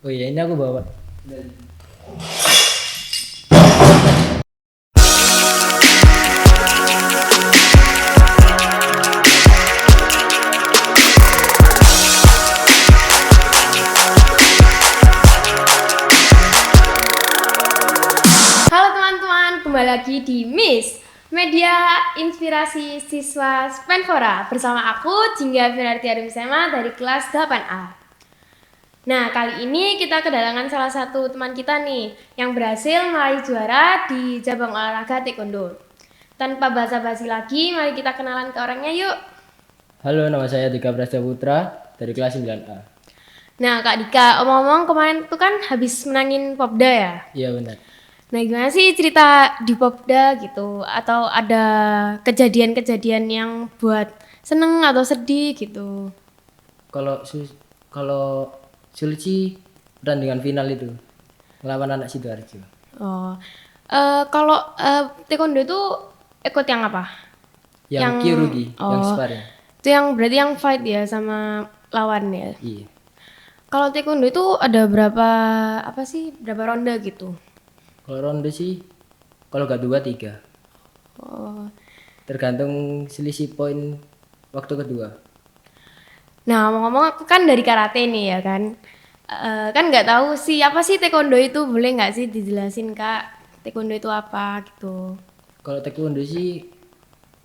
Oh iya, ini aku bawa. Halo teman-teman, kembali lagi di Miss Media Inspirasi Siswa Spenfora bersama aku Jingga Firarti Arumsema dari kelas 8A. Nah, kali ini kita kedatangan salah satu teman kita nih yang berhasil meraih juara di cabang olahraga taekwondo. Tanpa basa-basi lagi, mari kita kenalan ke orangnya yuk. Halo, nama saya Dika Prasetya Putra dari kelas 9A. Nah, Kak Dika, omong-omong kemarin tuh kan habis menangin Popda ya? Iya benar. Nah, gimana sih cerita di Popda gitu? Atau ada kejadian-kejadian yang buat seneng atau sedih gitu? Kalau kalau sulit sih pertandingan final itu melawan anak Sidoarjo. Oh, kalau taekwondo itu ikut yang apa? Yang Kyorugi, yang oh, sparring. itu yang berarti yang fight ya sama lawan ya. Iya. Kalau taekwondo itu ada berapa apa sih? Berapa ronde gitu? Kalau ronde sih, kalau gak dua tiga, Oh. tergantung selisih poin waktu kedua. Nah, ngomong-ngomong aku kan dari karate nih ya kan. Kan nggak tahu sih apa sih taekwondo itu, boleh nggak sih dijelasin Kak? Taekwondo itu apa gitu? Kalau taekwondo sih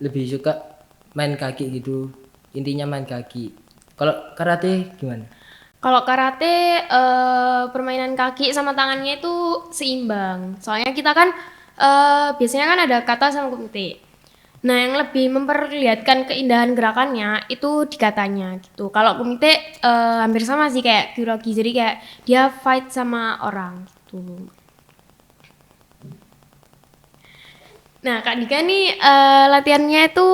lebih suka main kaki gitu, intinya main kaki. Kalau karate gimana? Kalau karate permainan kaki sama tangannya itu seimbang. Soalnya kita kan biasanya kan ada kata sama kumite. Nah, yang lebih memperlihatkan keindahan gerakannya itu di katanya gitu. Kalau kumite hampir sama sih kayak kyorugi. Jadi kayak dia fight sama orang gitu. Nah, Kak Dika nih latihannya itu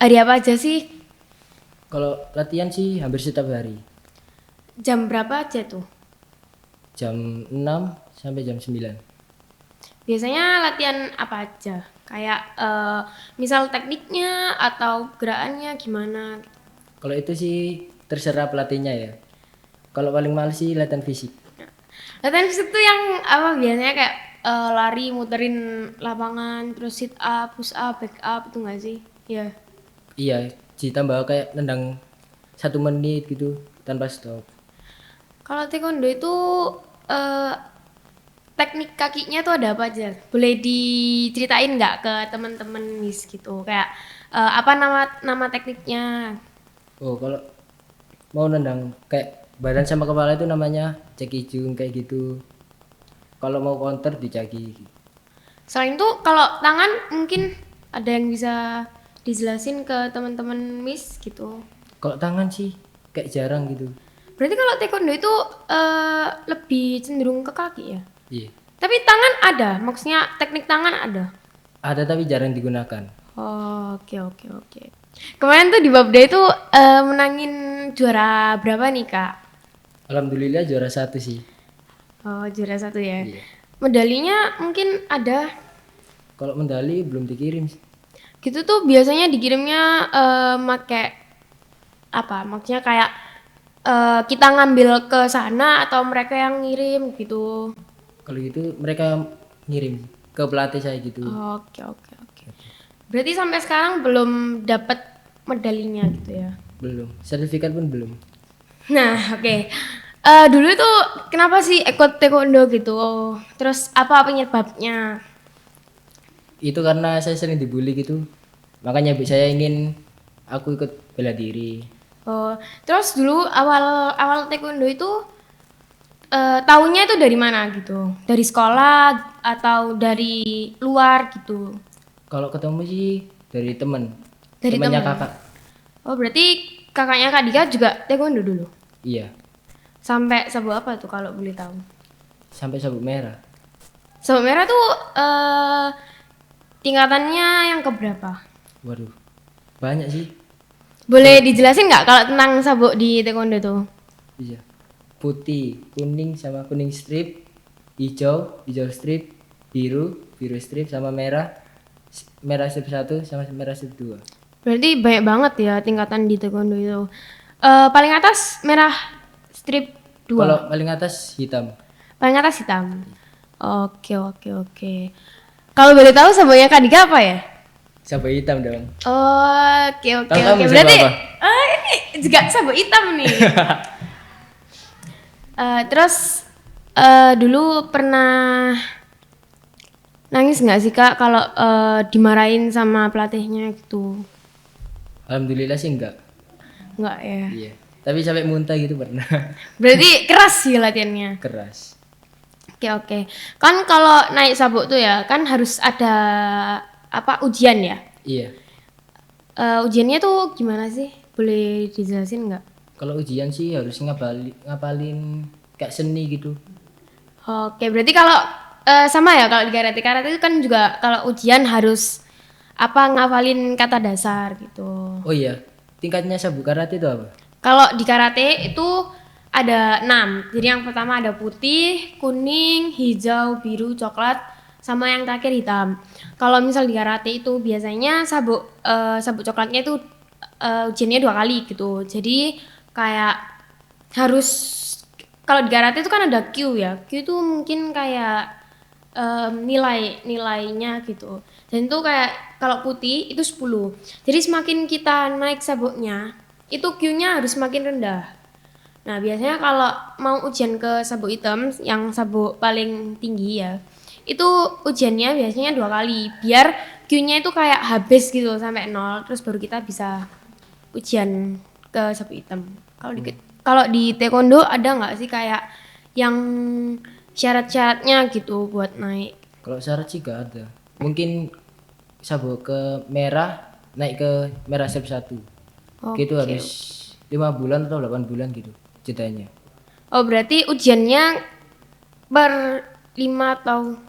hari apa aja sih? Kalau latihan sih hampir setiap hari, Jam berapa aja tuh? jam 6 sampai jam 9. Biasanya latihan apa aja? Kayak misal tekniknya atau gerakannya gimana? Kalau itu sih terserah pelatihnya ya. Kalau paling males sih latihan fisik. Latihan fisik tuh yang apa biasanya kayak lari muterin lapangan, terus sit up, push up, back up itu nggak sih? Iya. Iya, ditambah kayak nendang 1 menit gitu tanpa stop. Kalau taekwondo itu eh, teknik kakinya tuh ada apa aja? Boleh diceritain nggak ke teman-teman Miss gitu? Kayak apa nama nama tekniknya? Oh, kalau mau nendang kayak badan sama kepala itu namanya ceki jung kayak gitu. Kalau mau counter di caki. Selain itu kalau tangan mungkin ada yang bisa dijelasin ke teman-teman Miss gitu. Kalau tangan sih kayak jarang gitu. Berarti kalau taekwondo itu lebih cenderung ke kaki ya? Iya. Tapi tangan ada, maksudnya teknik tangan ada. Ada tapi jarang digunakan. Oh, oke oke oke. Kemarin tuh di Babda itu menangin juara berapa nih Kak? Alhamdulillah juara 1 sih. Oh, juara 1 ya. Iya. Medalinya mungkin ada. Kalau medali belum dikirim sih. Gitu tuh biasanya dikirimnya make apa? Maksudnya kayak kita ngambil ke sana atau mereka yang ngirim gitu. Kalau gitu mereka ngirim ke pelatih saya gitu. Oke oke oke. Berarti sampai sekarang belum dapat medalinya gitu ya. Belum. Sertifikat pun belum. Nah, oke. Dulu tuh kenapa sih ikut taekwondo gitu? Terus apa penyebabnya? Itu karena saya sering dibully gitu. Makanya saya ingin aku ikut bela diri. Oh, terus dulu awal awal taekwondo itu taunya itu dari mana gitu? Dari sekolah atau dari luar gitu? Kalau ketemu sih dari temen. Dari Temennya temen. kakak. Oh, berarti kakaknya Kak Dika juga taekwondo dulu? Iya. Sampai sabuk apa tuh kalau boleh tahu? Sampai sabuk merah. Sabuk merah tuh tingkatannya yang keberapa? Waduh. Banyak sih. Boleh dijelasin nggak kalau tentang sabuk di taekwondo tuh? Iya. Putih, kuning sama kuning strip, hijau, hijau strip, biru, biru strip sama merah. Merah strip 1 sama merah strip 2. Berarti banyak banget ya tingkatan di taekwondo itu. Paling atas merah strip 2. Kalau paling atas hitam. Paling atas hitam. Oke. Kalau boleh tahu sabuknya Kak Dika apa ya? Sabuk hitam dong. Oke. Tahu kamu sabuk Berarti apa? ini juga sabuk hitam nih. Terus dulu pernah nangis nggak sih Kak kalau dimarahin sama pelatihnya gitu? Alhamdulillah sih enggak. Nggak ya. Iya. Tapi sampai muntah gitu pernah. Berarti keras sih latihannya. Keras. Oke. Kan kalau naik sabuk tuh ya kan harus ada apa ujian ya? Iya. Ujiannya tuh gimana sih? Boleh dijelasin nggak? Kalau ujian sih harus ngapalin kayak seni gitu. Oke, berarti kalau sama ya kalau di karate itu kan juga kalau ujian harus apa ngafalin kata dasar gitu. Oh iya, tingkatnya sabuk karate itu apa? Kalau di karate itu ada 6. Jadi yang pertama ada putih, kuning, hijau, biru, coklat, sama yang terakhir hitam. Kalau misal di karate itu biasanya sabuk coklatnya itu ujiannya 2 kali gitu. Jadi kayak harus kalau di karate itu kan ada Q ya. Q itu mungkin kayak nilainya gitu. Dan itu kayak kalau putih itu 10. Jadi semakin kita naik sabuknya, itu Q-nya harus semakin rendah. Nah, biasanya kalau mau ujian ke sabuk hitam yang sabuk paling tinggi ya, itu ujiannya biasanya 2 kali biar Q-nya itu kayak habis gitu sampai 0 terus baru kita bisa ujian ke sabuk hitam. Kalau di taekwondo ada nggak sih kayak yang syarat-syaratnya gitu buat naik? Kalau syarat sih gak ada. Mungkin sabuk ke merah naik ke merah step 1. Gitu Oke. harus 5 bulan atau 8 bulan gitu jedanya. Oh, berarti ujiannya per 5 atau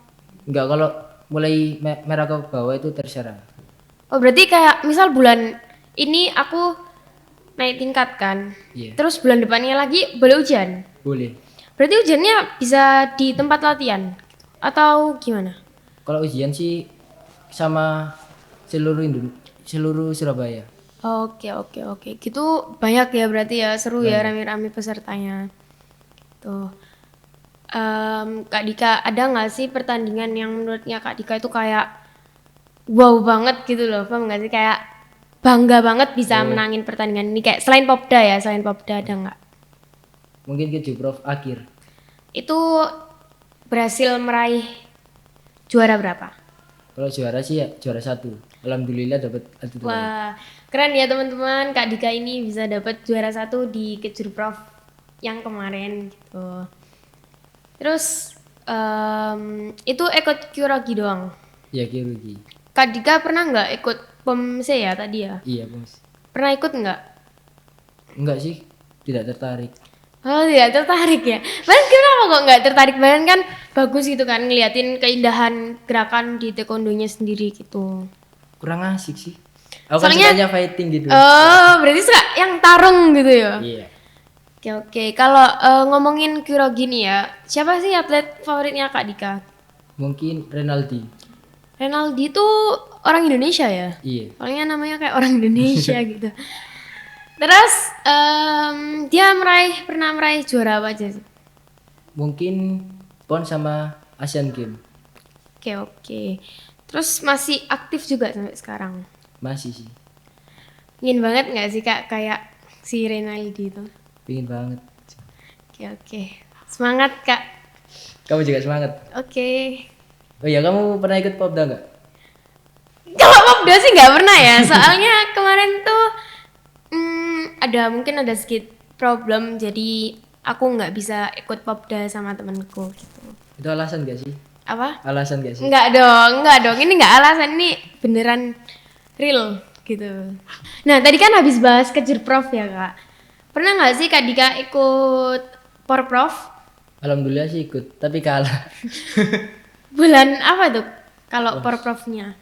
Enggak, kalau mulai merah ke bawah itu terserah. Oh, berarti kayak misal bulan ini aku naik tingkat kan. Iya. Terus bulan depannya lagi boleh ujian. Boleh. Berarti ujiannya bisa di tempat latihan atau gimana? Kalau ujian sih sama seluruh Surabaya. Oke. Gitu banyak ya berarti ya, seru ya Banyak. rame-rame pesertanya. Tuh. Kak Dika, ada nggak sih pertandingan yang menurutnya Kak Dika itu kayak wow banget gitu loh, paham nggak sih? Kayak bangga banget bisa menangin pertandingan ini kayak selain Popda ada nggak? Mungkin ke Prof akhir. Itu berhasil meraih juara berapa? Kalau juara sih ya juara 1. Alhamdulillah dapat atlet terbaik. Wah, keren ya teman-teman. Kak Dika ini bisa dapat juara 1 di Kejurprov yang kemarin gitu. Terus itu ikut Kyurogi doang. Ya kirurgi. Kak Dika pernah nggak ikut POMC ya tadi ya? Iya, Bos. Pernah ikut nggak? Enggak sih, tidak tertarik. Oh, tidak tertarik ya. Bahkan kenapa kok nggak tertarik? Bahkan kan bagus gitu kan ngeliatin keindahan gerakan di taekwondonya sendiri gitu. Kurang asik sih. Aku Soalnya- kan sukanya fighting gitu. Oh, berarti suka yang tarung gitu ya? Iya. Oke. Kalau ngomongin Kyurogi nih ya, siapa sih atlet favoritnya Kak Dika? Mungkin Renaldi. Renaldi itu orang Indonesia ya? Iya. Soalnya namanya kayak orang Indonesia gitu. Terus dia pernah meraih juara apa aja sih? Mungkin PON sama Asian Games. Oke. Terus masih aktif juga sampai sekarang. Masih sih. Ingin banget nggak sih Kak kayak si Renaldi itu? Pingin banget. Oke. Semangat Kak. Kamu juga semangat. Oke. Oh iya, kamu pernah ikut Popda enggak? Kalau Popda sih nggak pernah ya, soalnya kemarin tuh mungkin ada sedikit problem, jadi aku nggak bisa ikut Popda sama temenku gitu. Itu alasan gak sih? Apa? Alasan gak sih? Nggak dong. Ini nggak alasan, ini beneran real gitu. Nah, tadi kan habis bahas Kejurprov ya Kak. Pernah nggak sih Kak Dika ikut Porprov? Alhamdulillah sih ikut, tapi kalah. Bulan apa tuh kalau Porprovnya?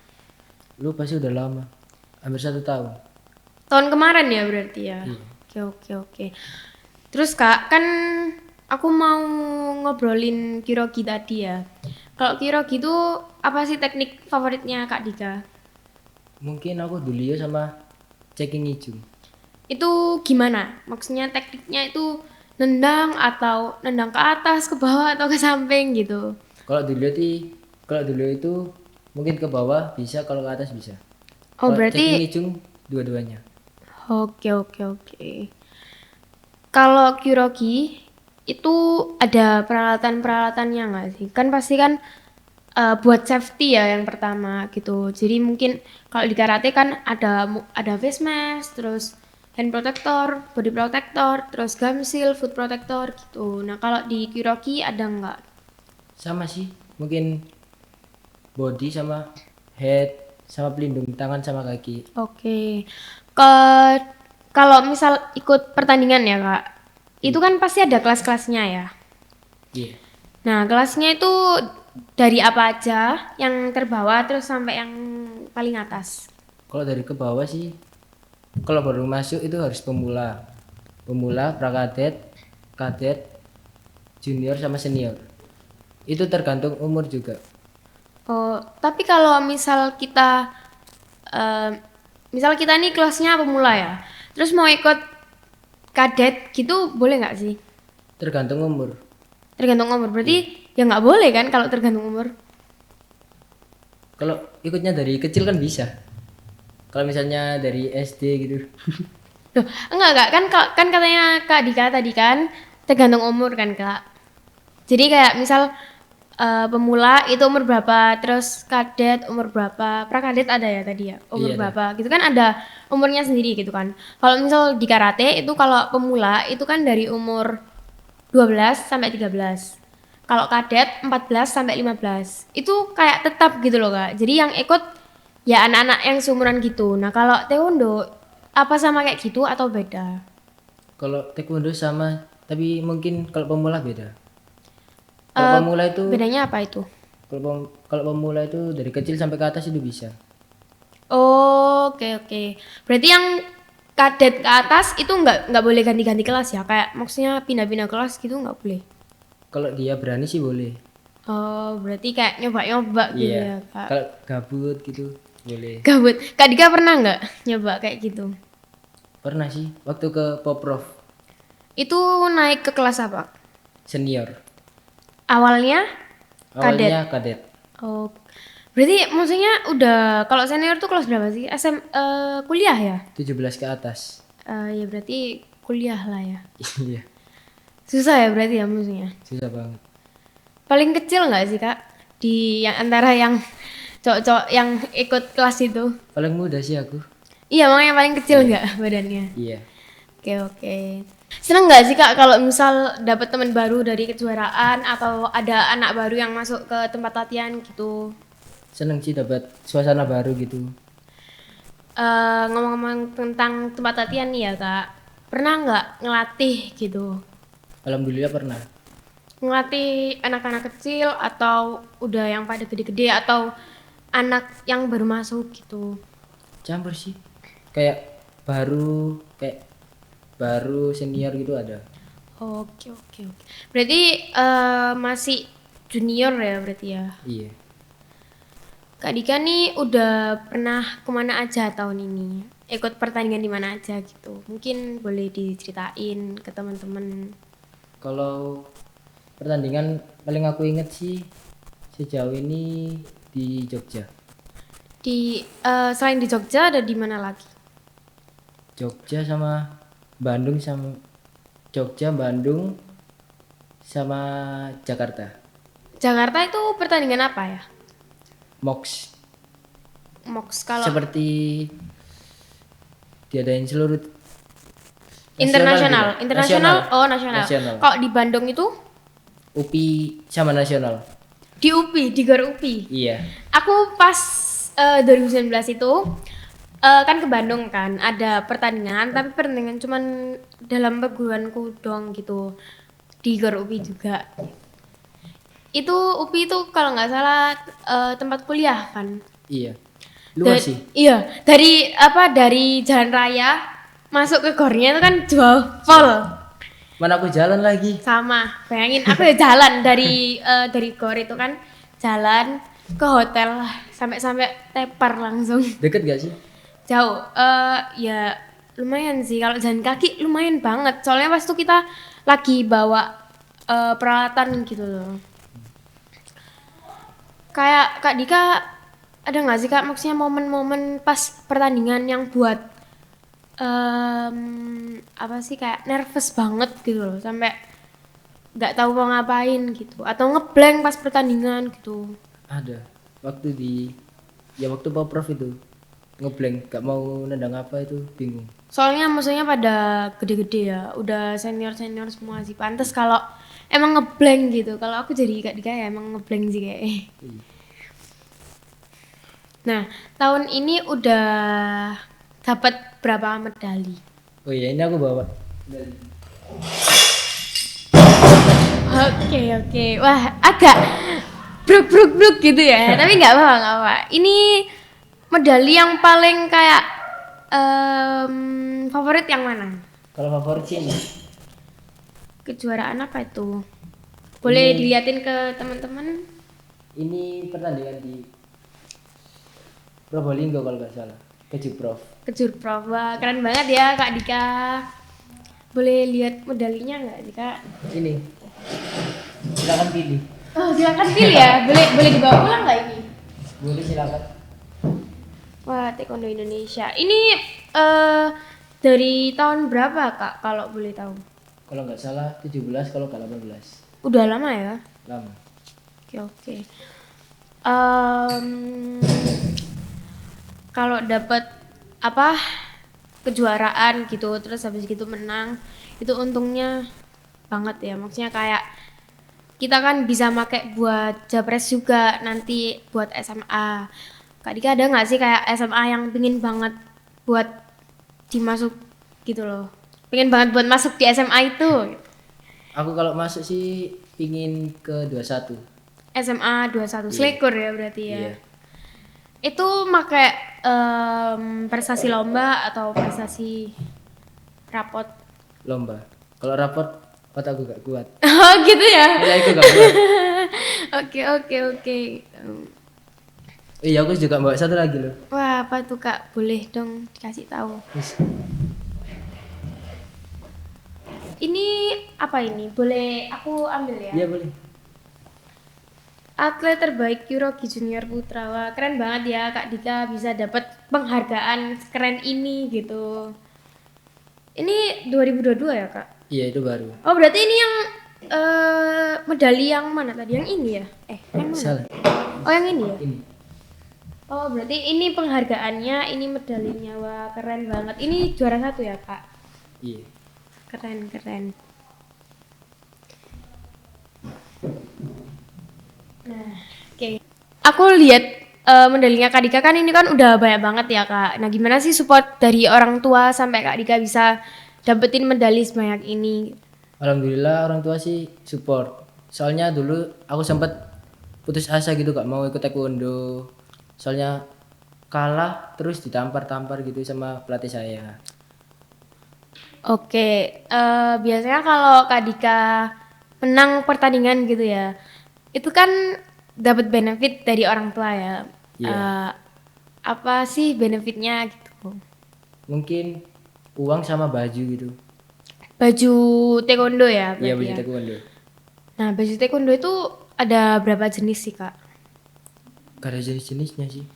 Lu pasti udah lama. Hampir 1 tahun. Tahun kemarin ya berarti ya. Oke. Terus Kak, kan aku mau ngobrolin Kyurogi tadi ya. Kalau Kyurogi itu apa sih teknik favoritnya Kak Dika? Mungkin aku dulu ya sama checking hijau. Itu gimana? Maksudnya tekniknya itu nendang atau nendang ke atas, ke bawah atau ke samping gitu. Kalau dulu itu mungkin ke bawah bisa, kalau ke atas bisa. Oh Kalau checking berarti lijung dua-duanya. oke. Kalau Kyurogi itu ada peralatan-peralatannya nggak sih? Kan pasti kan buat safety ya yang pertama gitu. Jadi mungkin kalau di karate kan ada face mask, terus hand protector, body protector, terus gum shield, foot protector gitu. Nah kalau di Kyurogi ada nggak? Sama sih, mungkin body sama head sama pelindung tangan sama kaki. Oke. Ke kalau misal ikut pertandingan ya kak, itu kan pasti ada kelas-kelasnya ya. Iya. Nah kelasnya itu dari apa aja yang terbawah terus sampai yang paling atas. Kalau dari ke bawah sih, kalau baru masuk itu harus pemula, prakadet, kadet, junior sama senior. Itu tergantung umur juga. Oh, tapi kalau eh, misal kita nih kelasnya pemula ya, terus mau ikut kadet gitu boleh nggak sih? Tergantung umur. Tergantung umur, berarti ya nggak boleh kan kalau tergantung umur? Kalau ikutnya dari kecil kan bisa. Kalau misalnya dari SD gitu. Loh, enggak kan katanya Kak Dika tadi kan tergantung umur kan Kak. Jadi kayak misal pemula itu umur berapa, terus kadet umur berapa, prakadet ada ya tadi ya umur Iya, berapa, gitu kan ada umurnya sendiri gitu kan. Kalau misal di karate itu kalau pemula itu kan dari umur 12 sampai 13. Kalau kadet 14 sampai 15. Itu kayak tetap gitu loh Kak. Jadi yang ikut ya anak-anak yang seumuran gitu. Nah, kalau taekwondo apa sama kayak gitu atau beda? Kalau taekwondo sama, tapi mungkin kalau pemula beda. Kalau Eh, pemula itu bedanya apa itu? kalau pemula itu dari kecil sampai ke atas itu bisa. Oh, oke. Berarti yang kadet ke atas itu nggak boleh ganti-ganti kelas ya? Kayak maksudnya pindah-pindah kelas gitu nggak boleh. Kalau dia berani sih boleh. Oh, berarti kayak nyoba-nyoba gitu ya, Iya. Kak. Kalau gabut gitu boleh. Gabut. Kak Dika pernah nggak nyoba kayak gitu? Pernah sih waktu ke Poprov Itu naik ke kelas apa? senior. Awalnya kadet. Awalnya kadet. Oh, berarti maksudnya udah kalau senior tuh kelas berapa sih? Kuliah ya? 17 ke atas. Ya berarti kuliah lah ya. Iya, Susah ya berarti ya maksudnya. susah banget. Paling kecil nggak sih kak? Di yang antara yang cowok-cowok yang ikut kelas itu. Paling muda sih aku. Iya makanya paling kecil nggak badannya. Iya. Oke. Seneng nggak sih kak kalau misal dapat teman baru dari kejuaraan atau ada anak baru yang masuk ke tempat latihan gitu? Seneng sih dapat suasana baru gitu. Ngomong-ngomong tentang tempat latihan nih ya kak, pernah nggak ngelatih gitu? Alhamdulillah pernah. Ngelatih anak-anak kecil atau udah yang pada gede-gede atau anak yang baru masuk gitu? Campur sih. Kayak baru senior gitu ada. Oke. Berarti masih junior ya berarti ya? Iya. Kak Dika nih udah pernah kemana aja tahun ini? Ikut pertandingan di mana aja gitu? Mungkin boleh diceritain ke teman-teman. Kalau pertandingan paling aku inget sih sejauh ini di Jogja. Selain di Jogja ada di mana lagi? Jogja sama Bandung sama Jogja, Bandung sama Jakarta. Jakarta itu pertandingan apa ya? MOX MOX kalau seperti diadain seluruh internasional. gitu. Internasional. Oh, nasional. Nasional. Kalau di Bandung itu UPI sama nasional. di UPI, di GOR UPI. Iya. Aku pas 2019 itu kan ke Bandung kan, ada pertandingan, tapi pertandingan cuman dalam perguruanku doang gitu. Di GOR UPI juga. Itu UPI itu kalau nggak salah tempat kuliah kan. Iya. Luas sih. Iya, dari jalan raya masuk ke gornya itu kan jauh full. Mana aku jalan lagi. Sama, bayangin aku ya jalan dari gor itu kan jalan ke hotel sampai tepar langsung. Deket gak sih? Jauh. Ya lumayan sih kalau jalan kaki lumayan banget. Soalnya pas itu kita lagi bawa peralatan gitu loh. Kayak Kak Dika ada nggak sih Kak maksudnya momen-momen pas pertandingan yang buat apa sih kayak nervous banget gitu loh sampai nggak tahu mau ngapain gitu atau ngeblank pas pertandingan gitu. Ada waktu waktu Poprov itu ngeblank gak mau nendang apa itu bingung. Soalnya maksudnya pada gede-gede ya, udah senior-senior semua sih. Pantes kalau emang ngeblank gitu. Kalau aku jadi Kak Dika ya emang ngeblank sih kayak. Iya. Nah, tahun ini udah dapat berapa medali? Oh iya ini aku bawa dari Oke. Wah, agak bruk gitu ya. Tapi nggak apa-apa. Ini medali yang paling kayak favorit yang mana? kalau favorit sih ini. Kejuaraan apa itu? Boleh Ini- diliatin ke teman-teman? Ini pertandingan di Probolinggo kalau nggak salah Kejuprov. Kejurprov. Wah, keren banget ya Kak Dika. Boleh lihat medalinya nggak Dika? Ini silakan pilih. Oh, silakan pilih ya. Boleh dibawa pulang nggak ini? Boleh silakan. Wah, Taekwondo Indonesia. Ini dari tahun berapa Kak kalau boleh tahu? Kalau nggak salah 17 kalau nggak 18. Udah lama ya? Lama. Oke. Kalau dapat apa kejuaraan gitu terus habis gitu menang itu untungnya banget ya maksudnya kayak kita kan bisa pakai buat japres juga nanti buat SMA. Kak Dika ada nggak sih kayak SMA yang pingin banget buat dimasuk gitu loh, pingin banget buat masuk di SMA itu? Aku kalau masuk sih pingin ke 21. SMA 21 Iya. Selekur ya berarti ya. Iya. Itu pakai prestasi lomba atau prestasi rapot? Lomba. Kalau raport otakku gak kuat. Oh gitu ya. Nilai aku gak kuat. Oke. Iya aku juga bawa satu lagi loh. Wah apa tuh Kak? Boleh dong dikasih tahu. Wis. Ini apa ini? Boleh aku ambil ya? Iya boleh. Atlet terbaik Eurogi Junior Putra. Wah, keren banget ya Kak Dika bisa dapat penghargaan keren ini gitu. Ini 2022 ya Kak? Iya itu baru. Oh berarti ini yang medali yang mana tadi? Yang ini ya? Yang mana? Salah. Oh yang ini ya? Ini. Oh berarti ini penghargaannya, ini medalinya. Wah keren banget. Ini juara 1 ya Kak? Iya. Keren. Nah, oke. Aku lihat medalinya Kak Dika kan ini kan udah banyak banget ya Kak. Nah, gimana sih support dari orang tua sampai Kak Dika bisa dapetin medali sebanyak ini? Alhamdulillah orang tua sih support. Soalnya dulu aku sempat putus asa gitu gak mau ikut taekwondo. Soalnya kalah terus ditampar-tampar gitu sama pelatih saya. Oke, biasanya kalau Kak Dika menang pertandingan gitu ya, itu kan dapat benefit dari orang tua ya. Iya. Apa sih benefitnya gitu? Mungkin uang sama baju gitu. Baju taekwondo ya Iya berarti baju ya? taekwondo. Nah, baju taekwondo itu ada berapa jenis sih, Kak? Gak ada jenis-jenisnya sih.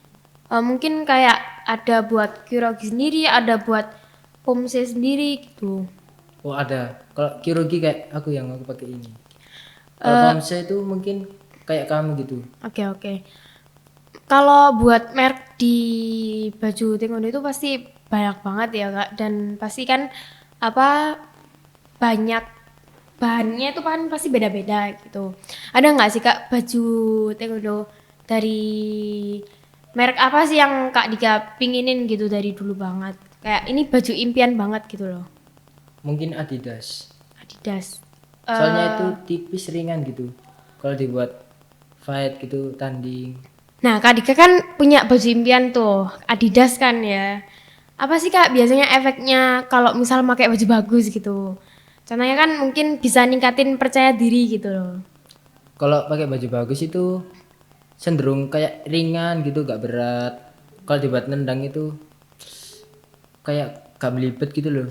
Mungkin kayak ada buat kyorugi sendiri, ada buat pomse sendiri gitu. Oh ada. Kalau kyorugi kayak aku yang aku pakai ini. Kalau pomse itu mungkin kayak kamu gitu. Oke. Kalau buat merek di baju taekwondo itu pasti banyak banget ya, Kak. Dan pasti kan apa banyak bahannya itu kan pasti beda-beda gitu. Ada nggak sih Kak baju taekwondo dari merek apa sih yang Kak Dika pinginin gitu dari dulu banget? Kayak ini baju impian banget gitu loh. Mungkin Adidas. Adidas. Soalnya itu tipis ringan gitu. Kalau dibuat fight gitu tanding. Nah, Kak Dika kan punya baju impian tuh, Adidas kan ya. Apa sih Kak biasanya efeknya kalau misal pakai baju bagus gitu? Contohnya kan mungkin bisa ningkatin percaya diri gitu loh. Kalau pakai baju bagus itu cenderung kayak ringan gitu, gak berat. Kalau dibuat nendang itu kayak gak belibet gitu loh.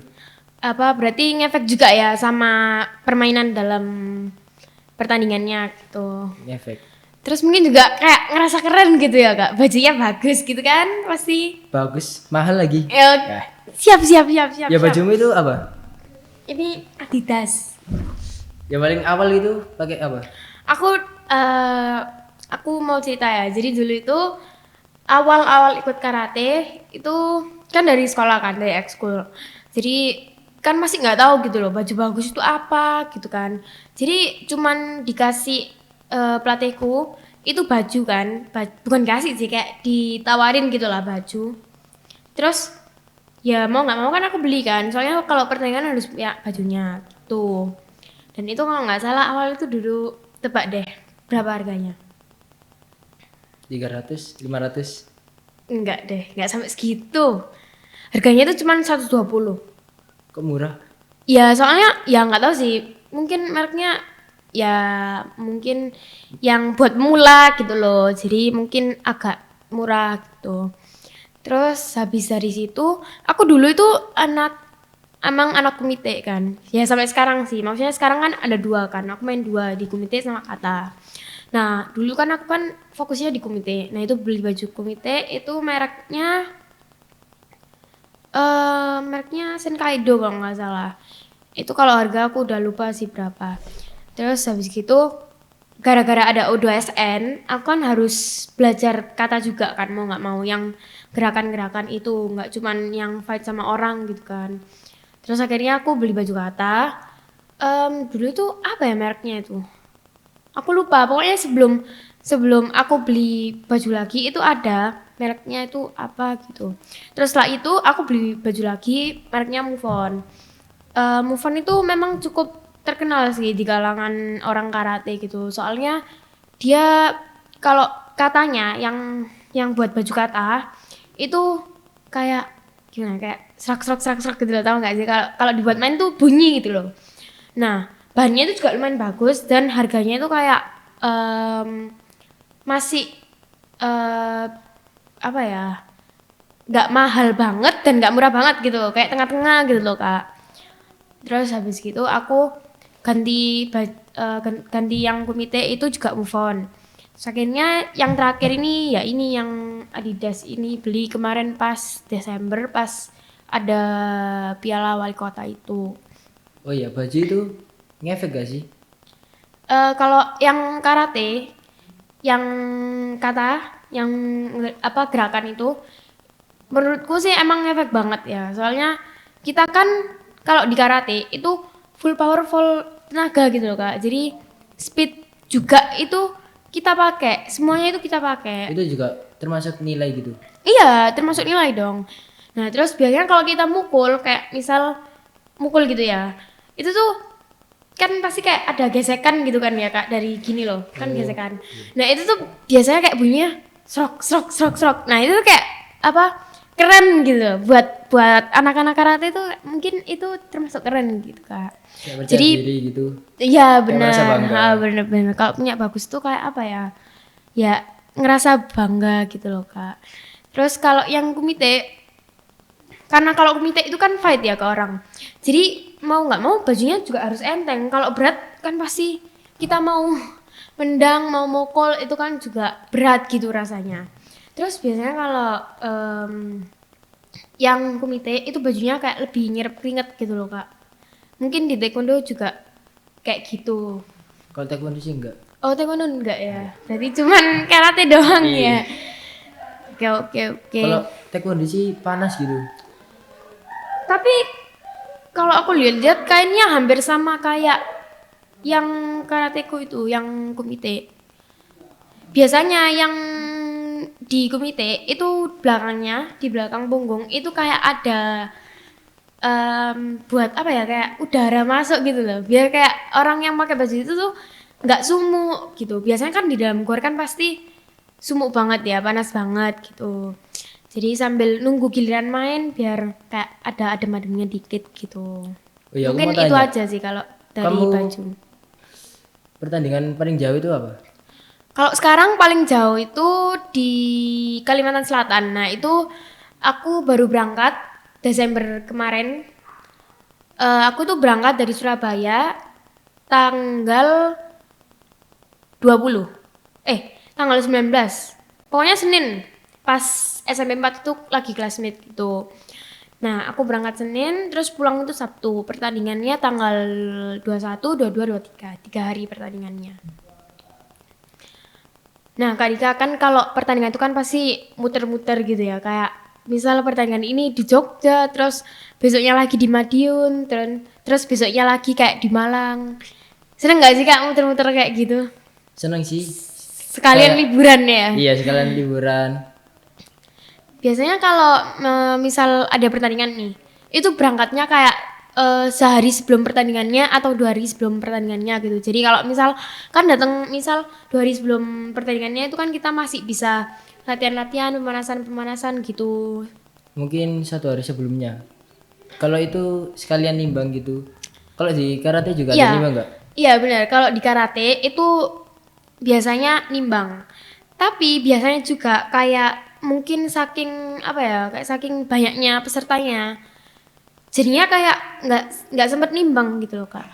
berarti ngefek juga ya sama permainan dalam pertandingannya gitu. Ngefek. Terus mungkin juga kayak ngerasa keren gitu ya kak, bajunya bagus gitu kan pasti. Bagus, mahal lagi. Ya, siap. Ya siap. bajumu itu apa? Ini Adidas. Yang paling awal itu pakai apa? Aku mau cerita ya. Jadi dulu itu awal-awal ikut karate itu kan dari sekolah kan, dari ekskul. Jadi kan masih nggak tahu gitu loh baju bagus itu apa gitu kan. Jadi cuman dikasih pelatihku itu baju kan, bukan kasih sih kayak ditawarin gitu lah baju. Terus ya mau nggak mau kan aku beli kan, soalnya kalau pertandingan harus punya bajunya gitu. Dan itu kalau nggak salah awal itu dulu tebak deh berapa harganya? 300, 500. Enggak deh, nggak sampai segitu. Harganya itu cuma 120. Kok murah? Ya soalnya ya nggak tahu sih, mungkin mereknya ya mungkin yang buat mula gitu loh, jadi mungkin agak murah gitu. Terus habis dari situ, aku dulu itu emang anak komite kan, ya sampai sekarang sih, maksudnya sekarang kan ada dua kan, aku main dua di komite sama kata. Nah dulu kan aku kan fokusnya di komite, nah itu beli baju komite itu mereknya Senkaido kalau nggak salah. Itu kalau harga aku udah lupa sih berapa. Terus habis gitu gara-gara ada O2SN, aku kan harus belajar kata juga kan mau nggak mau yang gerakan-gerakan itu, nggak cuman yang fight sama orang gitu kan. Terus akhirnya aku beli baju kata. Dulu itu apa ya mereknya itu? Aku lupa. Pokoknya sebelum aku beli baju lagi itu ada mereknya itu apa gitu. Terus setelah itu aku beli baju lagi mereknya Move On. Move On itu memang cukup terkenal sih di kalangan orang karate gitu. Soalnya dia kalau katanya yang buat baju kata itu kayak gimana kayak serak gitu loh, tau nggak sih kalau dibuat main tuh bunyi gitu loh. Nah bahannya itu juga lumayan bagus dan harganya itu kayak masih apa ya, nggak mahal banget dan nggak murah banget gitu loh, kayak tengah-tengah gitu loh kak. Terus habis gitu aku ganti yang komite itu juga Move On. Terus akhirnya yang terakhir ini ya ini yang Adidas ini beli kemarin pas Desember pas ada Piala Wali Kota itu. Oh iya, baju itu ngefek gak sih? Kalau yang karate, yang kata, yang apa gerakan itu, menurutku sih emang efek banget ya. Soalnya kita kan kalau di karate itu full powerful tenaga gitu loh kak. Jadi speed juga itu kita pakai, semuanya itu kita pakai. Itu juga termasuk nilai gitu. Iya, termasuk nilai dong. Nah, terus biasanya kalau kita mukul, kayak misal mukul gitu ya, itu tuh kan pasti kayak ada gesekan gitu kan ya kak, dari gini loh, kan gesekan. Nah itu tuh biasanya kayak bunyinya srok. Nah itu tuh kayak apa, keren gitu loh. Buat anak-anak karate itu mungkin itu termasuk keren gitu kak. Kayak percaya Jadi diri gitu. iya Kayak merasa bangga. bener. Kalau punya bagus tuh kayak apa ya? Ya ngerasa bangga gitu loh kak. Terus kalau yang kumite, karena kalau kumite itu kan fight ya ke orang. Jadi mau nggak mau bajunya juga harus enteng. Kalau berat kan pasti kita mau mendang, mau mukul itu kan juga berat gitu rasanya. Terus biasanya kalau yang kumite itu bajunya kayak lebih nyerap keringet gitu loh kak. Mungkin di taekwondo juga kayak gitu. Kalau taekwondo sih enggak. Oh taekwondo enggak ya? Berarti cuman karate doang ya? Oke. Kalau taekwondo sih panas gitu. Tapi kalau aku lihat kayaknya hampir sama kayak yang karateku itu, yang kumite. Biasanya yang di kumite itu belakangnya, di belakang punggung itu kayak ada buat apa ya, kayak udara masuk gitu loh. Biar kayak orang yang pakai baju itu tuh nggak sumuk gitu. Biasanya kan di dalam gor kan pasti sumuk banget ya, panas banget gitu. Jadi sambil nunggu giliran main biar kayak ada adem-ademnya dikit gitu. Oh iya, aku Mungkin mau itu tanya. aja sih kalau dari Kamu baju. Pertandingan paling jauh itu apa? Kalau sekarang paling jauh itu di Kalimantan Selatan. Nah itu aku baru berangkat Desember kemarin. Aku tuh berangkat dari Surabaya tanggal 20. Tanggal 19. Pokoknya Senin. Pas SMP 4 itu lagi classmate gitu. Nah, aku berangkat Senin, terus pulang itu Sabtu. Pertandingannya tanggal 21, 22, 23. 3 hari pertandingannya. Nah, Kak Dika kan kalau pertandingan itu kan pasti muter-muter gitu ya. Kayak misal pertandingan ini di Jogja, terus besoknya lagi di Madiun, terus besoknya lagi kayak di Malang. Seneng gak sih Kak muter-muter kayak gitu? Seneng sih. Sekalian Kayak- liburan ya? Iya, sekalian liburan. Biasanya kalau misal ada pertandingan nih, itu berangkatnya kayak sehari sebelum pertandingannya atau 2 hari sebelum pertandingannya gitu. Jadi kalau misal kan datang misal 2 hari sebelum pertandingannya itu kan kita masih bisa latihan-latihan, pemanasan-pemanasan gitu. Mungkin 1 hari sebelumnya. Kalau itu sekalian nimbang gitu. Kalau di karate juga ada Iya, nimbang nggak? iya benar. Kalau di karate itu biasanya nimbang. Tapi biasanya juga kayak mungkin saking apa ya, kayak saking banyaknya pesertanya. Jadinya kayak nggak sempet nimbang gitu loh Kak.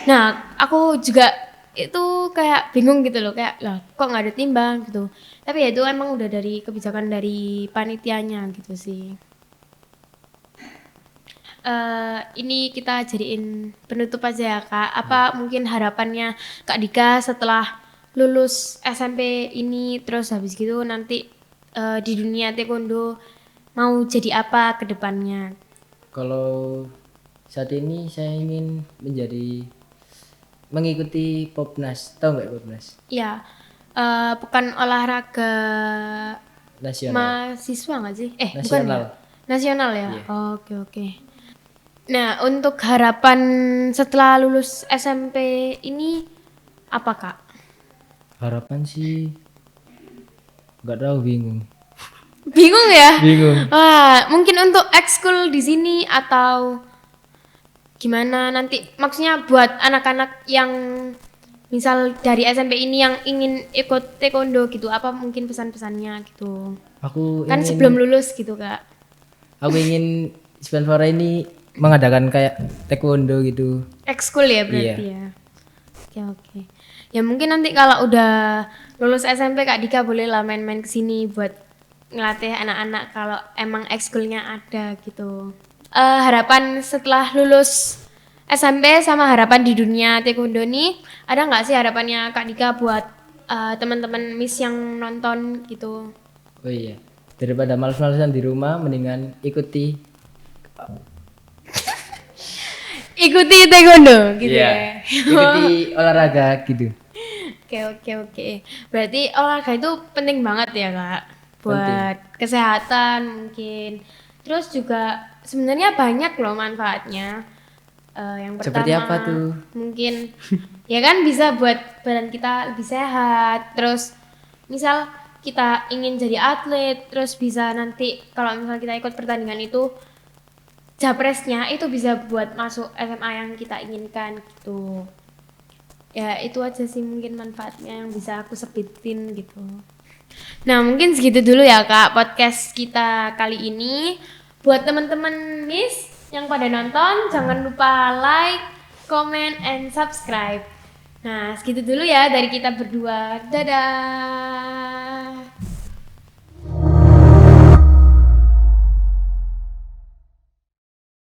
Nah aku juga itu kayak bingung gitu loh kayak lah kok nggak ada timbang gitu. Tapi ya itu emang udah dari kebijakan dari panitianya gitu sih. Ini kita jadiin penutup aja ya Kak. Apa mungkin harapannya Kak Dika setelah lulus SMP ini terus habis gitu nanti di dunia taekwondo mau jadi apa ke depannya? Kalau saat ini saya ingin mengikuti Popnas. Tahu nggak Popnas? Ya, bukan olahraga Nasional. mahasiswa nggak sih? Bukan ya? Nasional. Nasional ya? Iya. Oke, oke. Nah, untuk harapan setelah lulus SMP ini apa, Kak? Harapan sih nggak tahu, bingung. Bingung ya? Bingung. Wah, mungkin untuk ekskul di sini atau gimana nanti? Maksudnya buat anak-anak yang misal dari SMP ini yang ingin ikut taekwondo gitu, apa mungkin pesan-pesannya gitu? Aku Kan ingin sebelum lulus gitu, Kak. aku ingin Spenvora ini mengadakan kayak taekwondo gitu. Ekskul ya berarti ya. Oke, oke. Ya mungkin nanti kalau udah lulus SMP Kak Dika boleh lah main-main kesini buat ngelatih anak-anak kalau emang ekskulnya ada gitu. Harapan setelah lulus SMP sama harapan di dunia taekwondo nih ada nggak sih harapannya Kak Dika buat teman-teman Miss yang nonton gitu? Oh iya. Daripada males-malesan di rumah mendingan Ikuti taekwondo gitu ya. ikuti olahraga gitu. Oke, oke, oke. Berarti olahraga itu penting banget ya Kak buat kesehatan mungkin. Terus juga sebenarnya banyak loh manfaatnya. Yang pertama Seperti apa tuh? mungkin ya kan bisa buat badan kita lebih sehat. Terus misal kita ingin jadi atlet, terus bisa nanti kalau misal kita ikut pertandingan itu japresnya itu bisa buat masuk SMA yang kita inginkan gitu. Ya itu aja sih mungkin manfaatnya yang bisa aku sebutin gitu. Nah mungkin segitu dulu ya Kak podcast kita kali ini. Buat teman-teman Miss yang pada nonton jangan lupa like, comment, and subscribe. Nah segitu dulu ya dari kita berdua. Dadah.